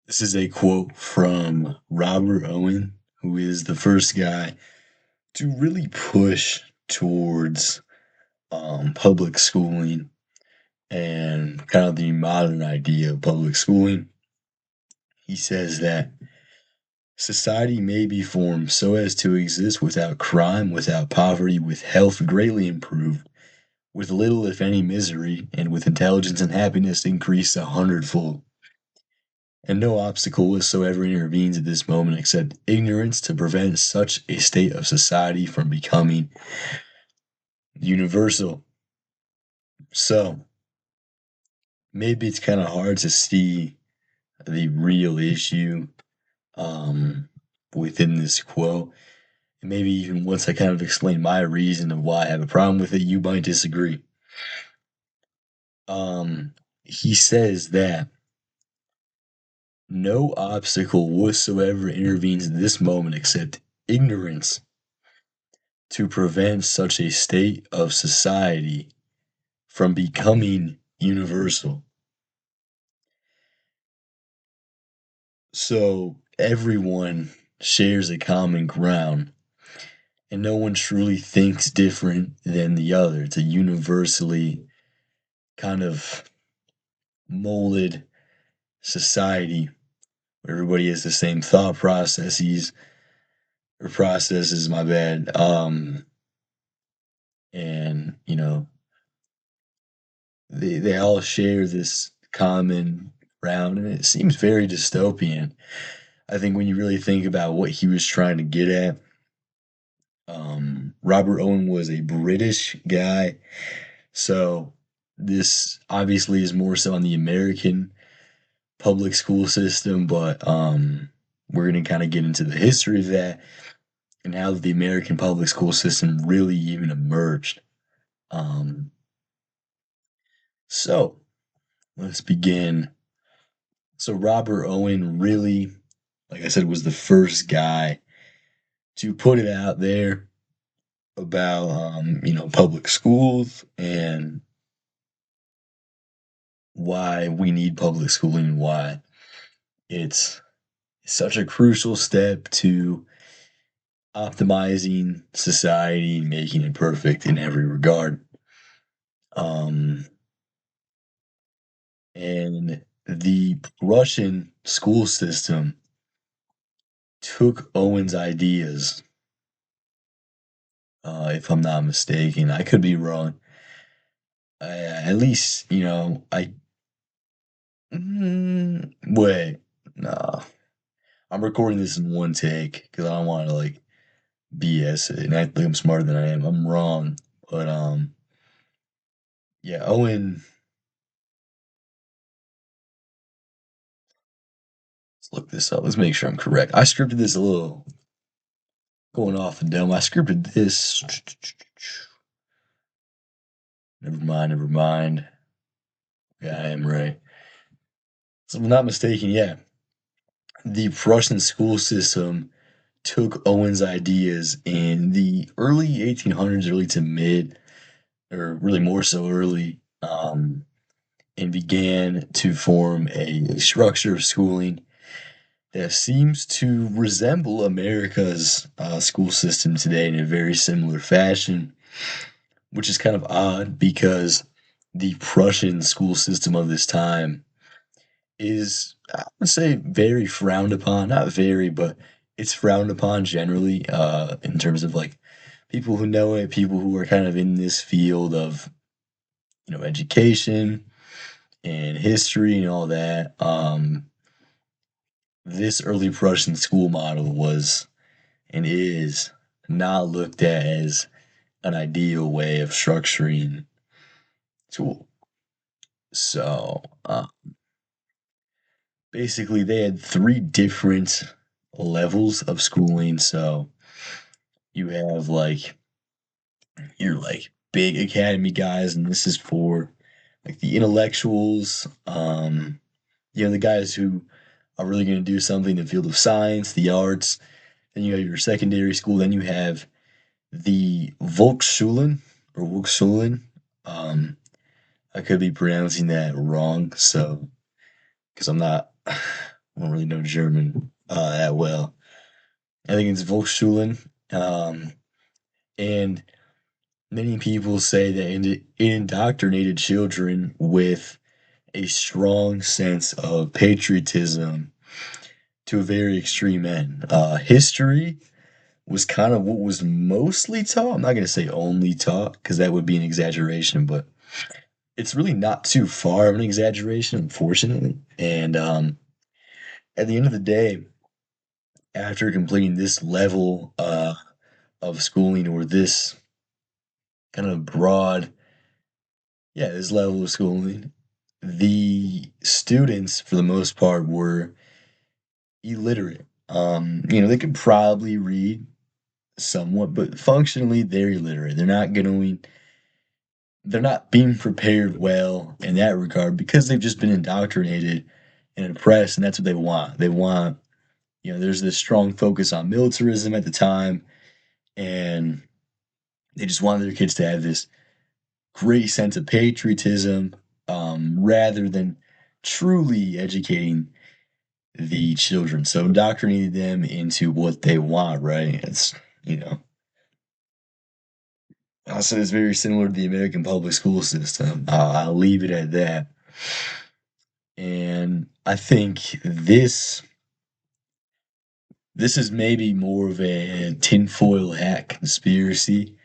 This is a quote from Robert Owen, who is the first guy to really push towards public schooling and kind of the modern idea of public schooling. He says that society may be formed so as to exist without crime, without poverty, with health greatly improved, with little, if any, misery, and with intelligence and happiness increased 100-fold. And no obstacle whatsoever intervenes at this moment except ignorance to prevent such a state of society from becoming universal. So, maybe it's kind of hard to see the real issue um, within this quote. And maybe even once I kind of explain my reason of why I have a problem with it, you might disagree. He says that no obstacle whatsoever intervenes in this moment except ignorance to prevent such a state of society from becoming universal. So everyone shares a common ground, and no one truly thinks different than the other. It's a universally kind of molded society where everybody has the same thought processes, my bad. And they all share this common ground, and it seems very dystopian. I think when you really think about what he was trying to get at, Robert Owen was a British guy, so this obviously is more so on the American public school system, but we're going to kind of get into the history of that and how the American public school system really even emerged. Um, so let's begin. So Robert Owen really, like I said, was the first guy to put it out there about public schools and why we need public schooling and why it's such a crucial step to optimizing society, making it perfect in every regard. Um, and the Russian school system took Owen's ideas, if I'm not mistaken. I could be wrong. At least, wait, no. I'm recording this in one take because I don't want to like BS it and act like I'm smarter than I am. I'm wrong, but yeah, Owen. Let's look this up. Let's make sure I'm correct. I scripted this a little going off the dome. I scripted this. Never mind. Never mind. Yeah, I am right. So if I'm not mistaken, yeah, the Prussian school system took Owen's ideas in the early 1800s, early to mid, or really more so early, and began to form a structure of schooling that seems to resemble America's school system today in a very similar fashion, which is kind of odd because the Prussian school system of this time is, I would say, very frowned upon. Not very, but it's frowned upon generally in terms of like people who know it, people who are kind of in this field of education and history and all that. This early Prussian school model was and is not looked at as an ideal way of structuring school. So basically, they had three different levels of schooling. So you have like your like big academy guys, and this is for like the intellectuals, the guys who are really going to do something in the field of science, the arts. Then you have your secondary school. Then you have the Volksschulen or Volksschulen. Um, I could be pronouncing that wrong, so because I'm not I don't really know German that well. I think it's Volksschulen. And many people say that it indoctrinated children with a strong sense of patriotism to a very extreme end. History was kind of what was mostly taught. I'm not going to say only taught because that would be an exaggeration, but it's really not too far of an exaggeration, unfortunately. And at the end of the day, after completing this level of schooling or this kind of broad, yeah, this level of schooling, the students, for the most part, were illiterate. They could probably read somewhat, but functionally, they're illiterate. They're not being prepared well in that regard because they've just been indoctrinated and oppressed, and that's what they want. They want, there's this strong focus on militarism at the time, and they just want their kids to have this great sense of patriotism, rather than truly educating the children. So indoctrinating them into what they want, right? You know, I said it's very similar to the American public school system. I'll leave it at that. And I think this is maybe more of a tinfoil hat conspiracy,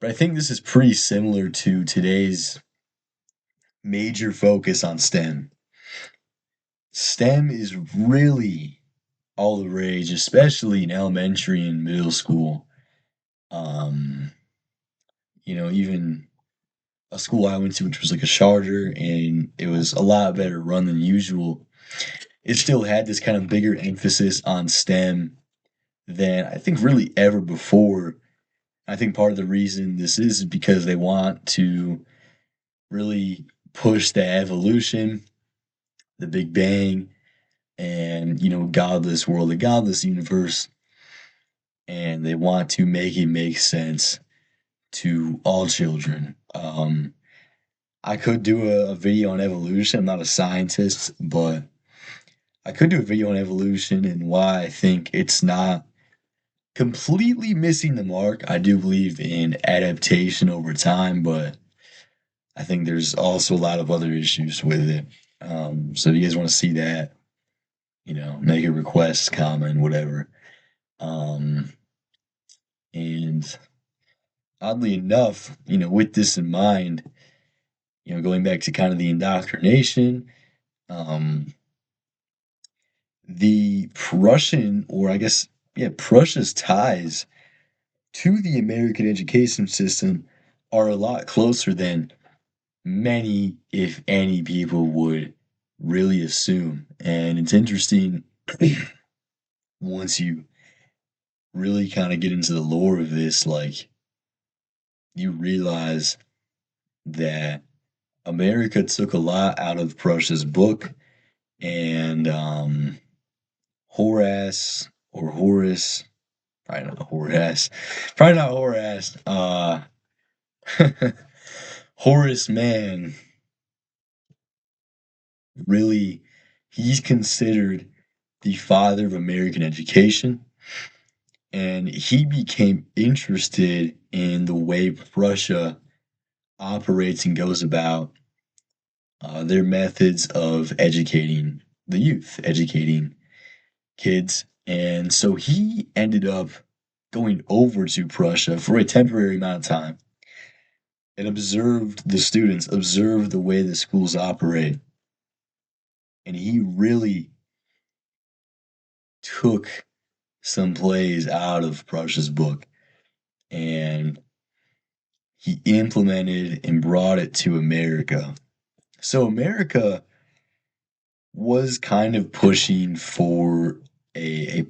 but I think this is pretty similar to today's major focus on STEM. STEM is really all the rage, especially in elementary and middle school. Um, even a school I went to, which was like a charter, and it was a lot better run than usual. It still had this kind of bigger emphasis on STEM than I think really ever before. I think part of the reason this is because they want to really push the evolution, the Big Bang, and godless world, the godless universe, and they want to make it make sense to all children. I could do a video on evolution. I'm not a scientist, but I could do a video on evolution and why I think it's not completely missing the mark. I do believe in adaptation over time, but I think there's also a lot of other issues with it. So if you guys want to see that, make a request, comment, whatever. Um, and oddly enough, with this in mind, going back to kind of the indoctrination, um, the Prussian, or I guess, yeah, Prussia's ties to the American education system are a lot closer than many, if any, people would really assume. And it's interesting once you really kind of get into the lore of this, like, you realize that America took a lot out of Prussia's book, and Horace or Horace, probably not Horace, Horace Mann, really, he's considered the father of American education, and he became interested in the way Prussia operates and goes about their methods of educating the youth, educating kids. And so he ended up going over to Prussia for a temporary amount of time and observed the students, observed the way the schools operate. And he really took some plays out of Prussia's book and he implemented and brought it to America. So America was kind of pushing for a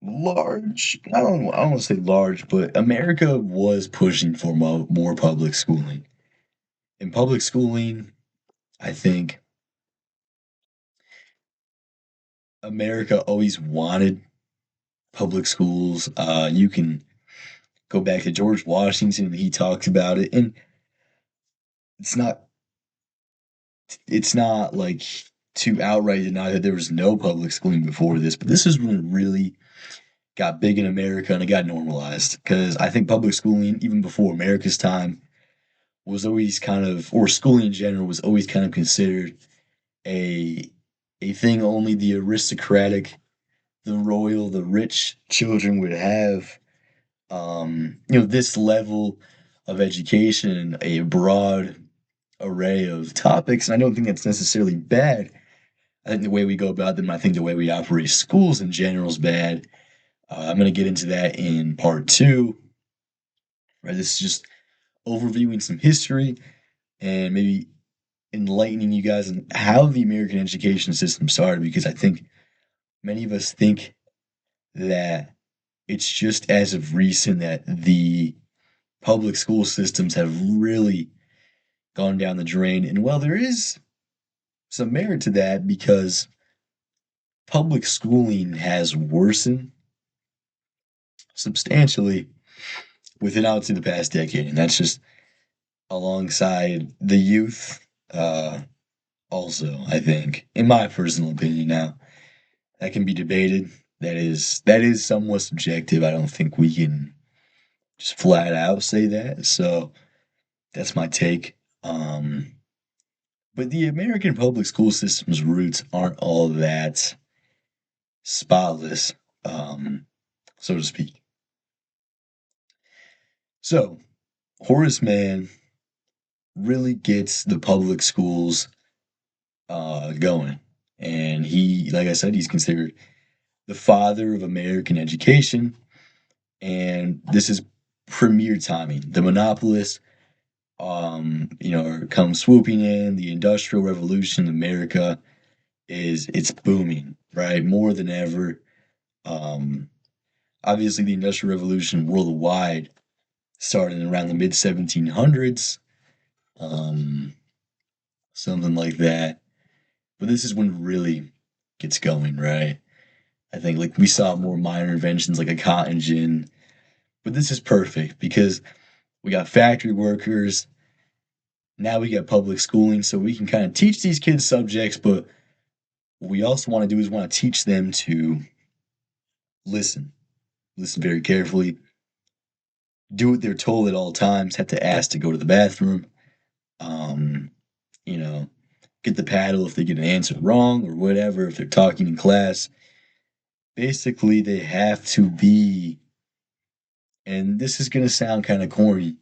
large, I don't want to say large, but America was pushing for more public schooling. In public schooling, I think America always wanted public schools. You can go back to George Washington, he talks about it, and it's not it's not like to outright deny that there was no public schooling before this, but this is when it really got big in America and it got normalized. Because I think public schooling, even before America's time, was always kind of, or schooling in general, was always kind of considered a a thing only the aristocratic, the royal, the rich children would have. This level of education, a broad array of topics. And I don't think that's necessarily bad. I think the way we go about them, I think the way we operate schools in general is bad. I'm going to get into that in part two. Right, this is just overviewing some history and maybe enlightening you guys on how the American education system started, because I think many of us think that it's just as of recent that the public school systems have really gone down the drain. And well, there is some merit to that because public schooling has worsened substantially within, I would say, the past decade. And that's just alongside the youth, also, I think, in my personal opinion. Now, that can be debated. That is somewhat subjective. I don't think we can just flat out say that. So that's my take. But the American public school system's roots aren't all that spotless, so to speak. So Horace Mann really gets the public schools going, and he, like I said, he's considered the father of American education. And this is premier timing. The monopolists, come swooping in. The Industrial Revolution in America it's booming, right? More than ever. Um, Obviously, the Industrial Revolution worldwide started around the mid 1700s, um, something like that. But this is when it really gets going, right? I think like we saw more minor inventions like a cotton gin, but this is perfect because we got factory workers. Now we got public schooling, so we can kind of teach these kids subjects, but what we also want to do is want to teach them to listen, listen very carefully, do what they're told at all times, have to ask to go to the bathroom, um, you know, get the paddle if they get an answer wrong or whatever, if they're talking in class. Basically, they have to be, and this is going to sound kind of corny,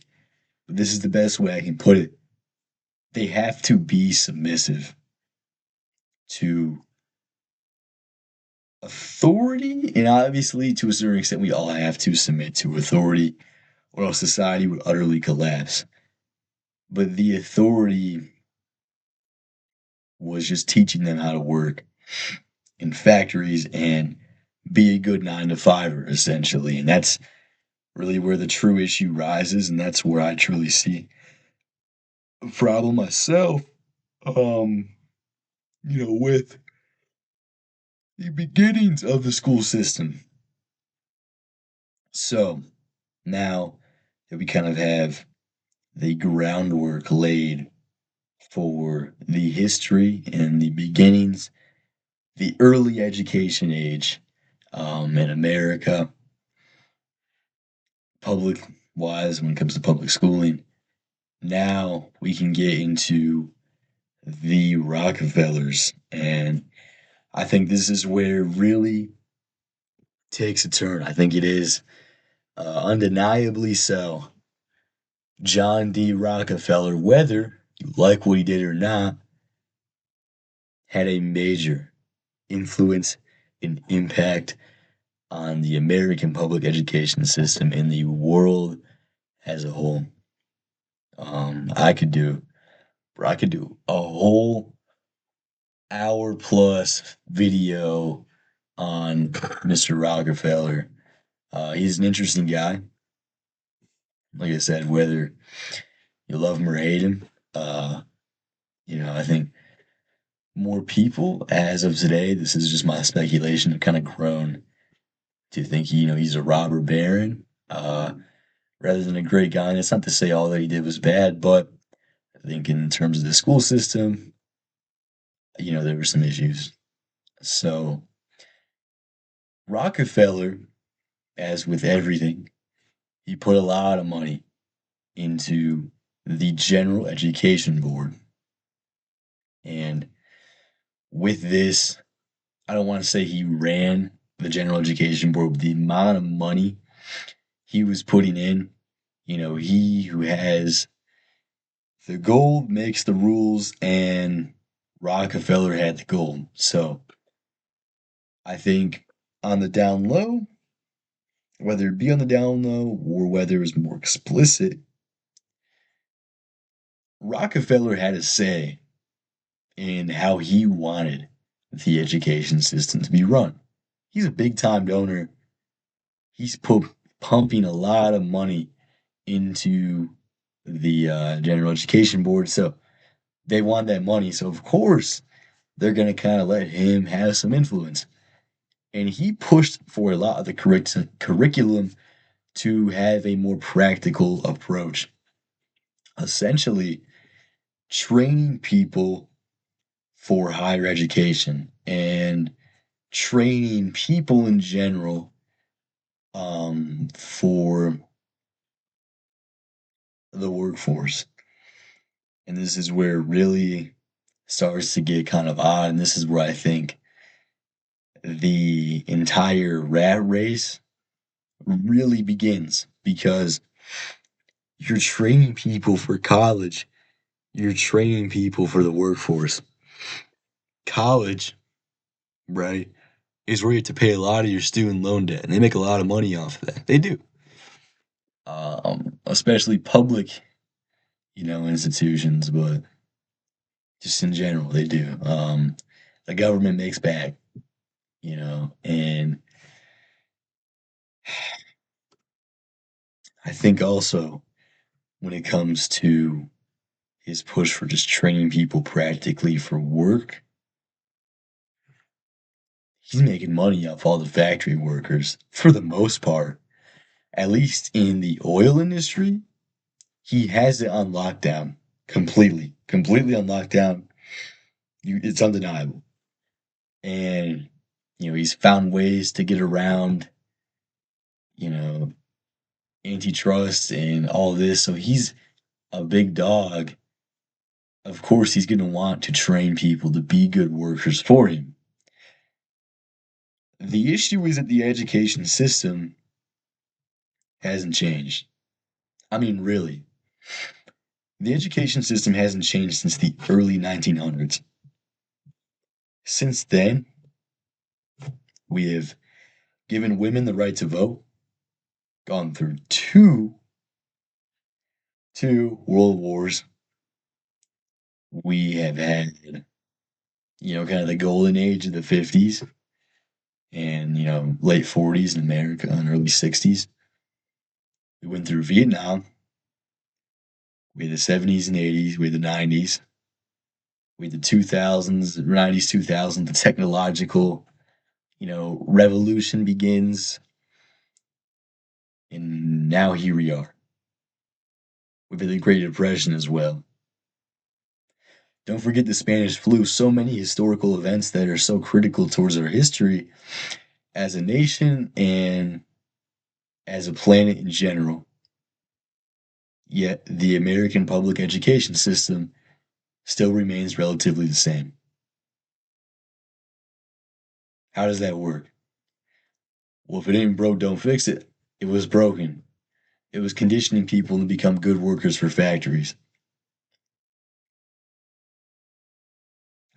but this is the best way I can put it. They have to be submissive to authority, and obviously, to a certain extent, we all have to submit to authority, or else society would utterly collapse. But the authority was just teaching them how to work in factories and be a good 9 to 5er, essentially. And that's really where the true issue rises, and that's where I truly see a problem myself. Um, with the beginnings of the school system. So now that we kind of have the groundwork laid for the history and the beginnings, the early education age, in America, public wise, when it comes to public schooling. Now we can get into the Rockefellers, and I think this is where it really takes a turn. I think it is undeniably so. John D. Rockefeller, whether you like what he did or not, had a major influence and impact on the American public education system in the world as a whole. I could do, bro, I could do a whole hour plus video on Mr. Rockefeller. He's an interesting guy. Like I said, whether you love him or hate him, I think more people as of today, this is just my speculation, have kind of grown to think he's a robber baron, rather than a great guy. And it's not to say all that he did was bad, but I think in terms of the school system, there were some issues. So Rockefeller, as with everything, he put a lot of money into the General Education Board. And with this, I don't want to say he ran the General Education Board, but the amount of money he was putting in, he who has the gold makes the rules, and Rockefeller had the gold. So I think on the down low, whether it be on the down low or whether it was more explicit, Rockefeller had a say in how he wanted the education system to be run. He's a big time donor. He's pumping a lot of money into the General Education Board. So they want that money. So, of course, they're going to kind of let him have some influence. And he pushed for a lot of the curriculum to have a more practical approach, essentially training people for higher education and training people in general for the workforce. And this is where it really starts to get kind of odd. And this is where I think the entire rat race really begins, because you're training people for college, you're training people for the workforce. College, right, is where you have to pay a lot of your student loan debt, and they make a lot of money off of that. They do. Especially public, institutions, but just in general, they do. The government makes back, and I think also when it comes to his push for just training people practically for work, he's making money off all the factory workers for the most part. At least in the oil industry, he has it on lockdown completely on lockdown. It's undeniable. And, he's found ways to get around, you know, antitrust and all this. So he's a big dog. Of course, he's going to want to train people to be good workers for him. The issue is that the education system hasn't changed. I mean, really. The education system hasn't changed since the early 1900s. Since then, we have given women the right to vote, gone through two world wars. We have had, kind of the golden age of the 50s and, late 40s in America and early 60s. We went through Vietnam. We had the 70s and 80s. We had the 90s. We had the 2000s, 90s, 2000s, the technological, revolution begins. And now here we are. We've had the Great Depression as well. Don't forget the Spanish flu. So many historical events that are so critical towards our history as a nation and as a planet in general. Yet the American public education system still remains relatively the same. How does that work? Well, if it ain't broke, don't fix it. It was broken. It was conditioning people to become good workers for factories.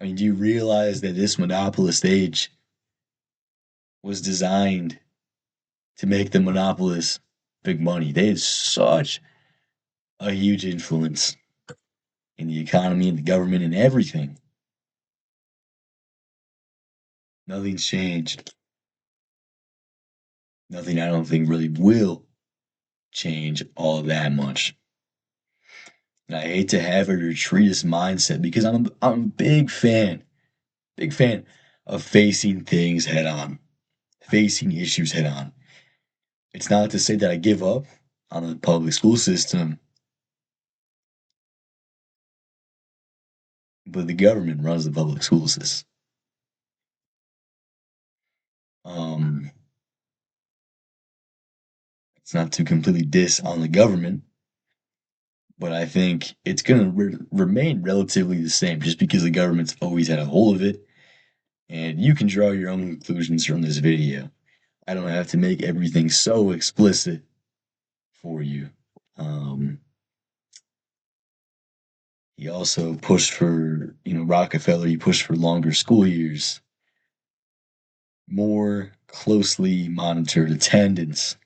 I mean, do you realize that this monopolist age was designed to make the monopolists big money? They had such a huge influence in the economy and the government and everything. Nothing's changed. Nothing, I don't think, really will change all that much. And I hate to have a retreatist mindset because I'm a big fan of facing things head on, facing issues head on. It's not to say that I give up on the public school system, but the government runs the public school system. Um, it's not to completely diss on the government, but I think it's going to remain relatively the same just because the government's always had a hold of it. And you can draw your own conclusions from this video. I don't have to make everything so explicit for you. He also pushed for, Rockefeller, he pushed for longer school years, more closely monitored attendance.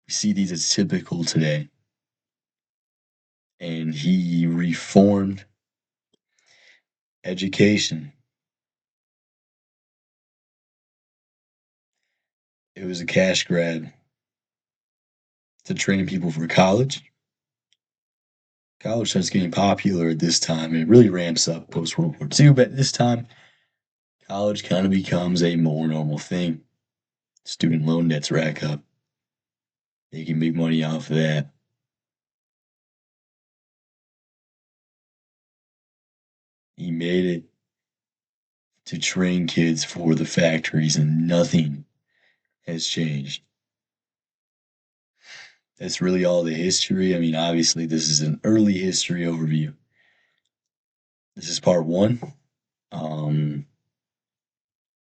We see these as typical today. And he reformed education. It was a cash grab to train people for college. College starts getting popular at this time. It really ramps up post World War II, but at this time, college kind of becomes a more normal thing. Student loan debts rack up. They can make money off of that. He made it to train kids for the factories, and nothing has changed. That's really all the history. I mean, obviously, this is an early history overview. This is part one.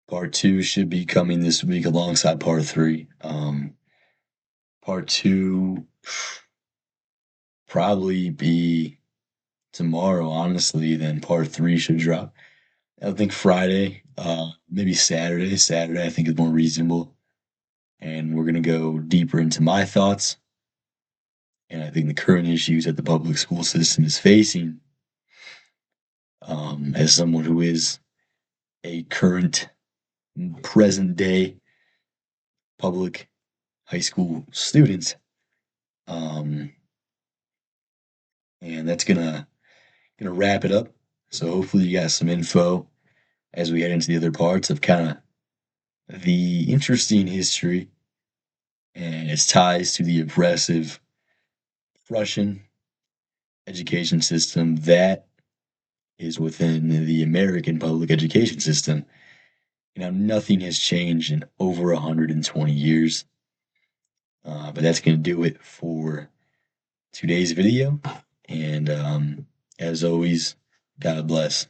Part two should be coming this week alongside part three. Part two probably be tomorrow, honestly. Then part three should drop. I think Friday, maybe Saturday. Saturday, I think is more reasonable. And we're gonna go deeper into my thoughts. And I think the current issues that the public school system is facing. As someone who is a current, present day public high school student, and that's gonna wrap it up. So hopefully you got some info as we get into the other parts of kind of the interesting history and its ties to the oppressive Russian education system that is within the American public education system. Nothing has changed in over 120 years. But that's going to do it for today's video. And as always, God bless.